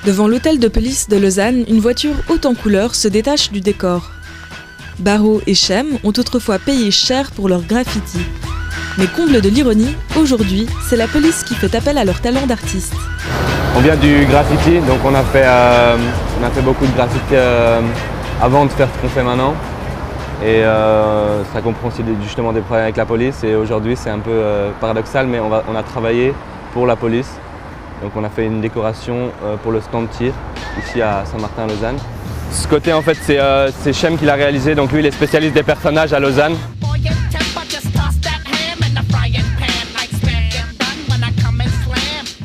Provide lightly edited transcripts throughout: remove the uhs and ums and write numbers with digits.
Devant l'hôtel de police de Lausanne, une voiture haute en couleurs se détache du décor. Barreau et Chem ont autrefois payé cher pour leur graffiti. Mais comble de l'ironie, aujourd'hui, c'est la police qui fait appel à leur talent d'artiste. On vient du graffiti, donc on a fait beaucoup de graffiti avant de faire ce qu'on fait maintenant. Et ça comprend aussi justement des problèmes avec la police. Et aujourd'hui, c'est un peu paradoxal, mais on a travaillé pour la police. Donc on a fait une décoration pour le stand tir, ici à Saint-Martin-Lausanne. Ce côté, en fait, c'est Chem qui l'a réalisé, donc lui, il est spécialiste des personnages à Lausanne.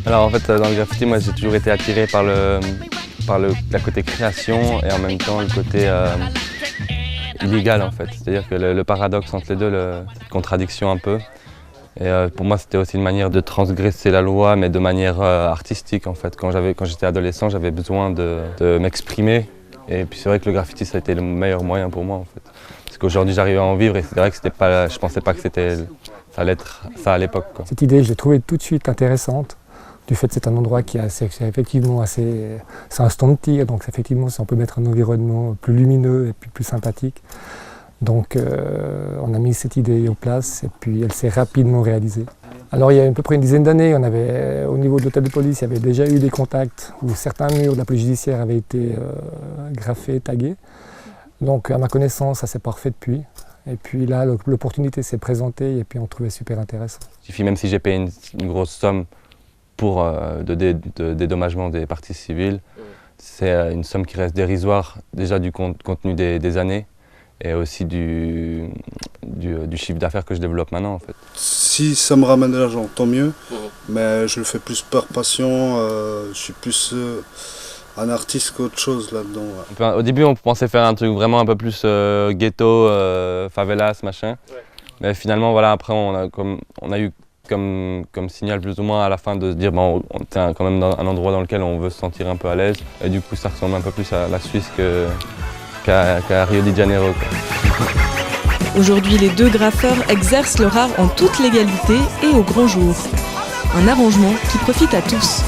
Alors en fait, dans le graffiti, moi j'ai toujours été attiré par le côté création et en même temps le côté illégal en fait. C'est-à-dire que le paradoxe entre les deux, cette contradiction un peu. Et pour moi c'était aussi une manière de transgresser la loi mais de manière artistique en fait. Quand j'étais adolescent, j'avais besoin de m'exprimer et puis c'est vrai que le graffiti ça a été le meilleur moyen pour moi en fait. Parce qu'aujourd'hui j'arrive à en vivre et c'est vrai que je pensais pas que ça allait être ça à l'époque. Cette idée je l'ai trouvée tout de suite intéressante. Du fait que c'est un endroit qui est effectivement assez... C'est un stand de tir, donc effectivement on peut mettre un environnement plus lumineux et puis plus sympathique. Donc on a mis cette idée en place et puis elle s'est rapidement réalisée. Alors il y a à peu près une dizaine d'années, au niveau de l'hôtel de police, il y avait déjà eu des contacts où certains murs de la police judiciaire avaient été graffés, tagués. Donc à ma connaissance, ça s'est pas refait depuis. Et puis là, l'opportunité s'est présentée et puis on trouvait super intéressant. Il suffit même si j'ai payé une grosse somme pour de dédommagement des parties civiles, c'est une somme qui reste dérisoire déjà du contenu des années et aussi du chiffre d'affaires que je développe maintenant en fait. Si ça me ramène de l'argent, tant mieux, mais je le fais plus par passion, je suis plus un artiste qu'autre chose là-dedans. Au début on pensait faire un truc vraiment un peu plus ghetto, favelas, machin, mais finalement voilà, après on a eu comme signal plus ou moins à la fin de se dire bon, on est quand même dans un endroit dans lequel on veut se sentir un peu à l'aise et du coup ça ressemble un peu plus à la Suisse qu'à Rio de Janeiro. Aujourd'hui, les deux graffeurs exercent leur art en toute légalité et au grand jour. Un arrangement qui profite à tous.